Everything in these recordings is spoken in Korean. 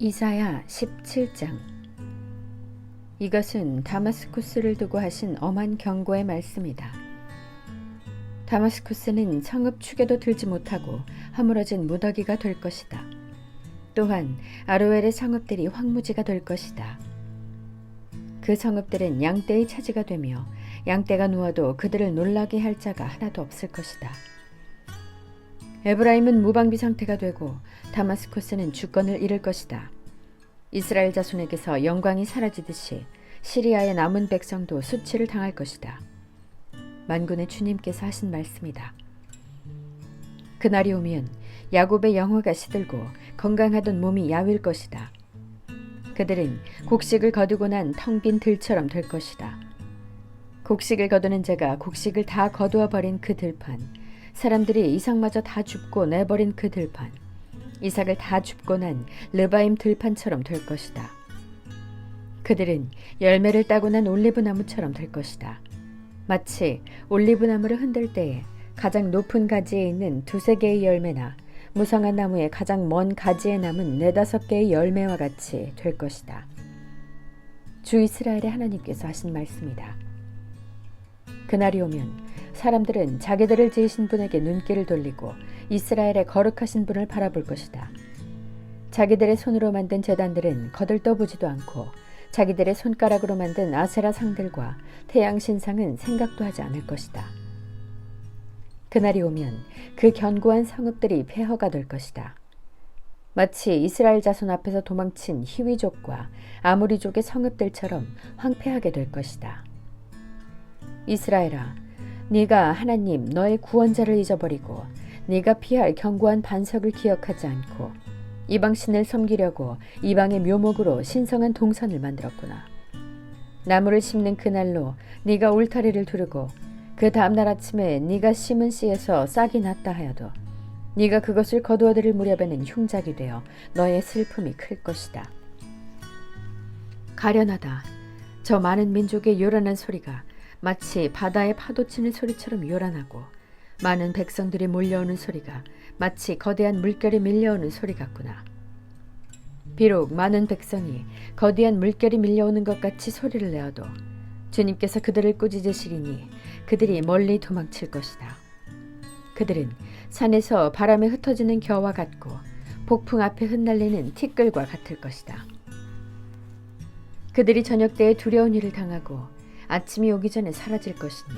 이사야 17장. 이것은 다마스쿠스를 두고 하신 엄한 경고의 말씀이다. 다마스쿠스는 성읍 축에도 들지 못하고 허물어진 무더기가 될 것이다. 또한 아로엘의 성읍들이 황무지가 될 것이다. 그 성읍들은 양떼의 차지가 되며 양떼가 누워도 그들을 놀라게 할 자가 하나도 없을 것이다. 에브라임은 무방비 상태가 되고 다마스쿠스는 주권을 잃을 것이다. 이스라엘 자손에게서 영광이 사라지듯이 시리아의 남은 백성도 수치를 당할 것이다. 만군의 주님께서 하신 말씀이다. 그날이 오면 야곱의 영화가 시들고 건강하던 몸이 야윌 것이다. 그들은 곡식을 거두고 난 텅 빈 들처럼 될 것이다. 곡식을 거두는 자가 곡식을 다 거두어 버린 그 들판, 사람들이 이삭마저 다 줍고 내버린 그 들판, 이삭을 다 줍고 난 르바임 들판처럼 될 것이다. 그들은 열매를 따고 난 올리브나무처럼 될 것이다. 마치 올리브나무를 흔들 때에 가장 높은 가지에 있는 두세 개의 열매나 무성한 나무의 가장 먼 가지에 남은 네다섯 개의 열매와 같이 될 것이다. 주 이스라엘의 하나님께서 하신 말씀이다. 그날이 오면 사람들은 자기들을 지으신 분에게 눈길을 돌리고 이스라엘의 거룩하신 분을 바라볼 것이다. 자기들의 손으로 만든 제단들은 거들떠보지도 않고 자기들의 손가락으로 만든 아세라 상들과 태양 신상은 생각도 하지 않을 것이다. 그날이 오면 그 견고한 성읍들이 폐허가 될 것이다. 마치 이스라엘 자손 앞에서 도망친 히위족과 아모리족의 성읍들처럼 황폐하게 될 것이다. 이스라엘아, 네가 하나님 너의 구원자를 잊어버리고 네가 피할 견고한 반석을 기억하지 않고 이방신을 섬기려고 이방의 묘목으로 신성한 동산을 만들었구나. 나무를 심는 그날로 네가 울타리를 두르고 그 다음날 아침에 네가 심은 씨에서 싹이 났다 하여도 네가 그것을 거두어들일 무렵에는 흉작이 되어 너의 슬픔이 클 것이다. 가련하다. 저 많은 민족의 요란한 소리가 마치 바다의 파도 치는 소리처럼 요란하고 많은 백성들이 몰려오는 소리가 마치 거대한 물결이 밀려오는 소리 같구나. 비록 많은 백성이 거대한 물결이 밀려오는 것 같이 소리를 내어도 주님께서 그들을 꾸짖으시리니 그들이 멀리 도망칠 것이다. 그들은 산에서 바람에 흩어지는 겨와 같고 폭풍 앞에 흩날리는 티끌과 같을 것이다. 그들이 저녁 때에 두려운 일을 당하고 아침이 오기 전에 사라질 것이니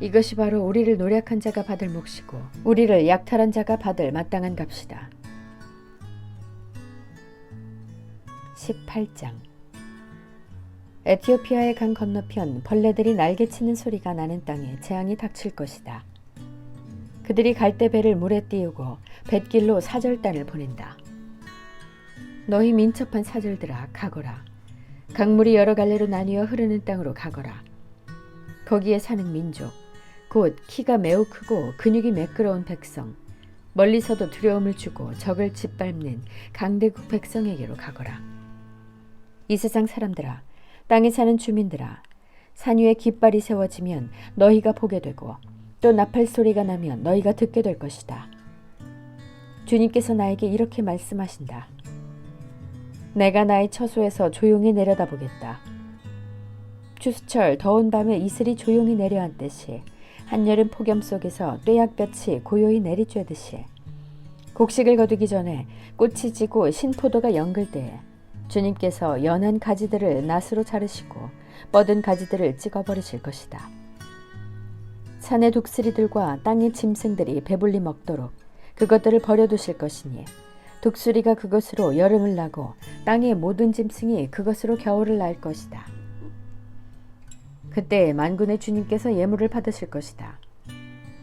이것이 바로 우리를 노력한 자가 받을 몫이고 우리를 약탈한 자가 받을 마땅한 값이다. 18장. 에티오피아의 강 건너편 벌레들이 날개치는 소리가 나는 땅에 재앙이 닥칠 것이다. 그들이 갈대배를 물에 띄우고 뱃길로 사절단을 보낸다. 너희 민첩한 사절들아, 가거라. 강물이 여러 갈래로 나뉘어 흐르는 땅으로 가거라. 거기에 사는 민족, 곧 키가 매우 크고 근육이 매끄러운 백성, 멀리서도 두려움을 주고 적을 짓밟는 강대국 백성에게로 가거라. 이 세상 사람들아, 땅에 사는 주민들아, 산 위에 깃발이 세워지면 너희가 보게 되고 또 나팔 소리가 나면 너희가 듣게 될 것이다. 주님께서 나에게 이렇게 말씀하신다. 내가 나의 처소에서 조용히 내려다보겠다. 추수철 더운 밤에 이슬이 조용히 내려앉듯이 한여름 폭염 속에서 뙤약볕이 고요히 내리쬐듯이 곡식을 거두기 전에 꽃이 지고 신포도가 연글 때에 주님께서 연한 가지들을 낫으로 자르시고 뻗은 가지들을 찍어버리실 것이다. 산의 독수리들과 땅의 짐승들이 배불리 먹도록 그것들을 버려두실 것이니 독수리가 그것으로 여름을 나고 땅의 모든 짐승이 그것으로 겨울을 날 것이다. 그때 만군의 주님께서 예물을 받으실 것이다.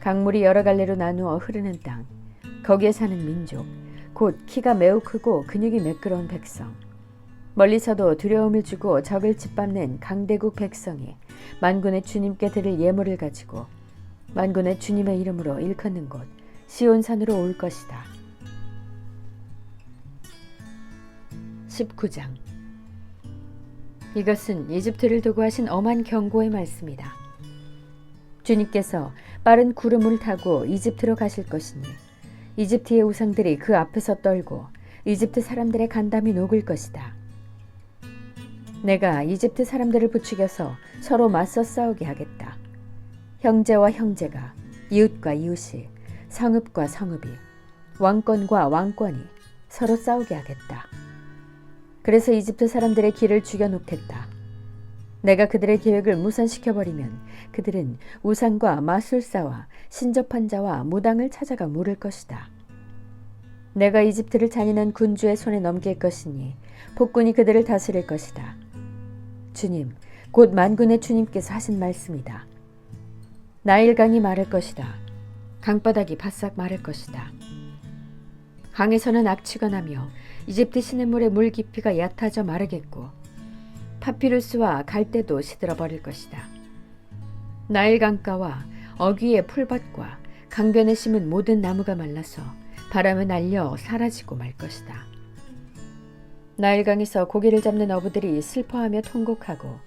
강물이 여러 갈래로 나누어 흐르는 땅, 거기에 사는 민족, 곧 키가 매우 크고 근육이 매끄러운 백성, 멀리서도 두려움을 주고 적을 짓밟는 강대국 백성이 만군의 주님께 드릴 예물을 가지고 만군의 주님의 이름으로 일컫는 곳 시온산으로 올 것이다. 19장. 이것은 이집트를 두고 하신 엄한 경고의 말씀이다. 주님께서 빠른 구름을 타고 이집트로 가실 것이니 이집트의 우상들이 그 앞에서 떨고 이집트 사람들의 간담이 녹을 것이다. 내가 이집트 사람들을 부추겨서 서로 맞서 싸우게 하겠다. 형제와 형제가, 이웃과 이웃이, 성읍과 성읍이, 왕권과 왕권이 서로 싸우게 하겠다. 그래서 이집트 사람들의 길을 죽여놓겠다. 내가 그들의 계획을 무산시켜버리면 그들은 우상과 마술사와 신접한 자와 무당을 찾아가 물을 것이다. 내가 이집트를 잔인한 군주의 손에 넘길 것이니 폭군이 그들을 다스릴 것이다. 주님, 곧 만군의 주님께서 하신 말씀이다. 나일강이 마를 것이다. 강바닥이 바싹 마를 것이다. 강에서는 악취가 나며 이집트 시냇물의 물 깊이가 얕아져 마르겠고 파피루스와 갈대도 시들어버릴 것이다. 나일 강가와 어귀의 풀밭과 강변에 심은 모든 나무가 말라서 바람에 날려 사라지고 말 것이다. 나일강에서 고기를 잡는 어부들이 슬퍼하며 통곡하고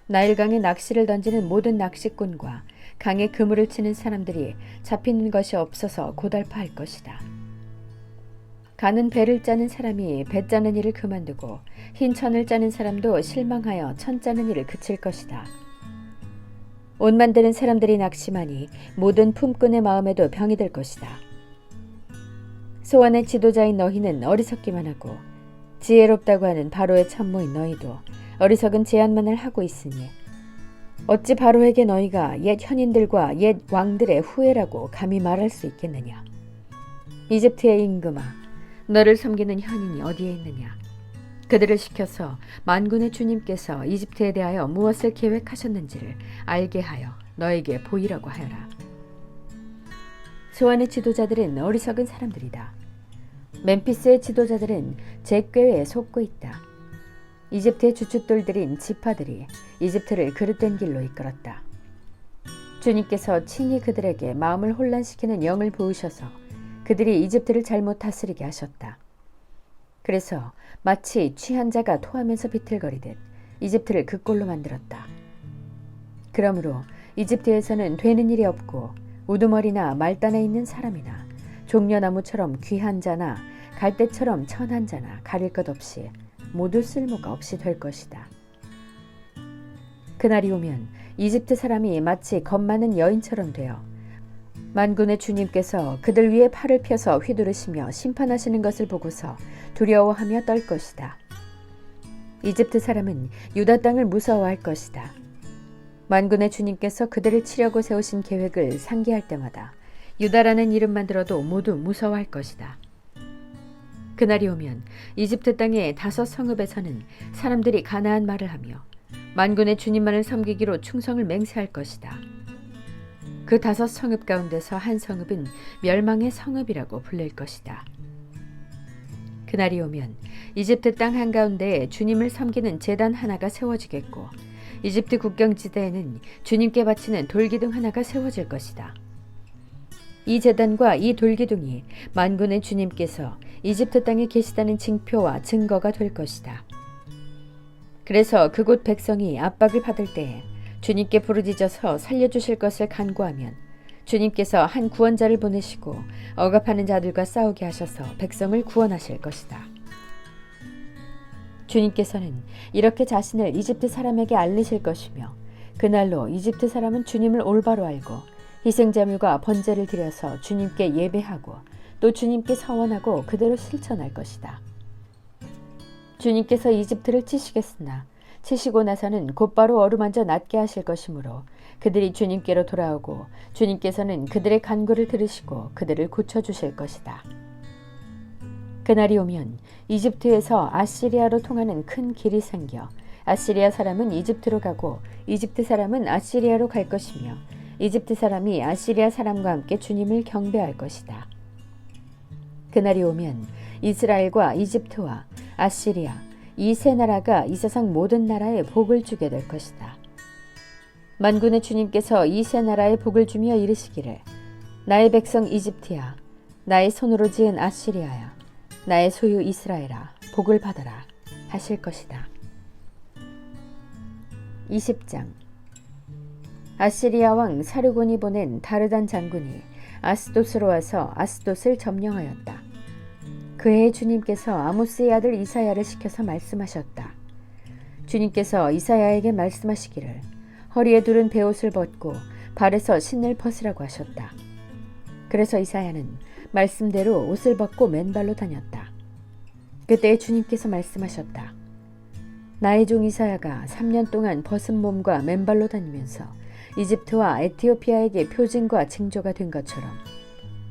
나일강에 낚시를 던지는 모든 낚시꾼과 강에 그물을 치는 사람들이 잡히는 것이 없어서 고달파할 것이다. 가는 배를 짜는 사람이 배 짜는 일을 그만두고 흰 천을 짜는 사람도 실망하여 천 짜는 일을 그칠 것이다. 옷 만드는 사람들이 낙심하니 모든 품꾼의 마음에도 병이 들 것이다. 소환의 지도자인 너희는 어리석기만 하고 지혜롭다고 하는 바로의 참모인 너희도 어리석은 제안만을 하고 있으니 어찌 바로에게 너희가 옛 현인들과 옛 왕들의 후예라고 감히 말할 수 있겠느냐. 이집트의 임금아, 너를 섬기는 현인이 어디에 있느냐. 그들을 시켜서 만군의 주님께서 이집트에 대하여 무엇을 계획하셨는지를 알게 하여 너에게 보이라고 하여라. 소환의 지도자들은 어리석은 사람들이다. 멤피스의 지도자들은 제 꾀에 속고 있다. 이집트의 주춧돌들인 지파들이 이집트를 그릇된 길로 이끌었다. 주님께서 친히 그들에게 마음을 혼란시키는 영을 부으셔서 그들이 이집트를 잘못 다스리게 하셨다. 그래서 마치 취한 자가 토하면서 비틀거리듯 이집트를 그 꼴로 만들었다. 그러므로 이집트에서는 되는 일이 없고 우두머리나 말단에 있는 사람이나 종려나무처럼 귀한 자나 갈대처럼 천한 자나 가릴 것 없이 모두 쓸모가 없이 될 것이다. 그날이 오면 이집트 사람이 마치 겁 많은 여인처럼 되어 만군의 주님께서 그들 위에 팔을 펴서 휘두르시며 심판하시는 것을 보고서 두려워하며 떨 것이다. 이집트 사람은 유다 땅을 무서워할 것이다. 만군의 주님께서 그들을 치려고 세우신 계획을 상기할 때마다 유다라는 이름만 들어도 모두 무서워할 것이다. 그날이 오면 이집트 땅의 5 성읍에서는 사람들이 가나안 말을 하며 만군의 주님만을 섬기기로 충성을 맹세할 것이다. 그 5 성읍 가운데서 한 성읍은 멸망의 성읍이라고 불릴 것이다. 그날이 오면 이집트 땅 한가운데에 주님을 섬기는 제단 하나가 세워지겠고 이집트 국경지대에는 주님께 바치는 돌기둥 하나가 세워질 것이다. 이 제단과 이 돌기둥이 만군의 주님께서 이집트 땅에 계시다는 징표와 증거가 될 것이다. 그래서 그곳 백성이 압박을 받을 때에 주님께 부르짖어서 살려주실 것을 간구하면 주님께서 한 구원자를 보내시고 억압하는 자들과 싸우게 하셔서 백성을 구원하실 것이다. 주님께서는 이렇게 자신을 이집트 사람에게 알리실 것이며 그날로 이집트 사람은 주님을 올바로 알고 희생제물과 번제를 드려서 주님께 예배하고 또 주님께 서원하고 그대로 실천할 것이다. 주님께서 이집트를 치시겠으나 치시고 나서는 곧바로 어루만져 낫게 하실 것이므로 그들이 주님께로 돌아오고 주님께서는 그들의 간구를 들으시고 그들을 고쳐주실 것이다. 그날이 오면 이집트에서 아시리아로 통하는 큰 길이 생겨 아시리아 사람은 이집트로 가고 이집트 사람은 아시리아로 갈 것이며 이집트 사람이 아시리아 사람과 함께 주님을 경배할 것이다. 그날이 오면 이스라엘과 이집트와 아시리아 이 세 나라가 이 세상 모든 나라에 복을 주게 될 것이다. 만군의 주님께서 이 세 나라에 복을 주며 이르시기를 나의 백성 이집트야, 나의 손으로 지은 아시리아야, 나의 소유 이스라엘아, 복을 받아라 하실 것이다. 20장. 아시리아 왕 사르곤이 보낸 다르단 장군이 아스돗으로 와서 아스돗을 점령하였다. 그해 주님께서 아모스의 아들 이사야를 시켜서 말씀하셨다. 주님께서 이사야에게 말씀하시기를 허리에 두른 베옷을 벗고 발에서 신을 벗으라고 하셨다. 그래서 이사야는 말씀대로 옷을 벗고 맨발로 다녔다. 그때 주님께서 말씀하셨다. 나의 종 이사야가 3년 동안 벗은 몸과 맨발로 다니면서 이집트와 에티오피아에게 표징과 징조가 된 것처럼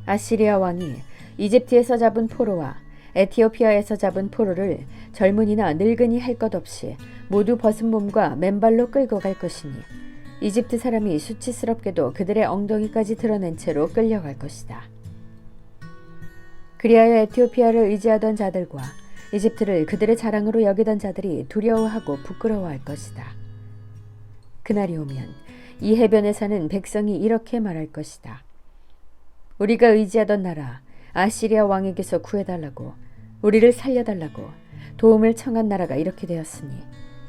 아시리아 왕이 이집트에서 잡은 포로와 에티오피아에서 잡은 포로를 젊은이나 늙은이 할 것 없이 모두 벗은 몸과 맨발로 끌고 갈 것이니 이집트 사람이 수치스럽게도 그들의 엉덩이까지 드러낸 채로 끌려갈 것이다. 그리하여 에티오피아를 의지하던 자들과 이집트를 그들의 자랑으로 여기던 자들이 두려워하고 부끄러워할 것이다. 그날이 오면 이 해변에 사는 백성이 이렇게 말할 것이다. 우리가 의지하던 나라 아시리아 왕에게서 구해달라고, 우리를 살려달라고 도움을 청한 나라가 이렇게 되었으니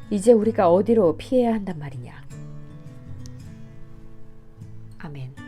이제 우리가 어디로 피해야 한단 말이냐. 아멘.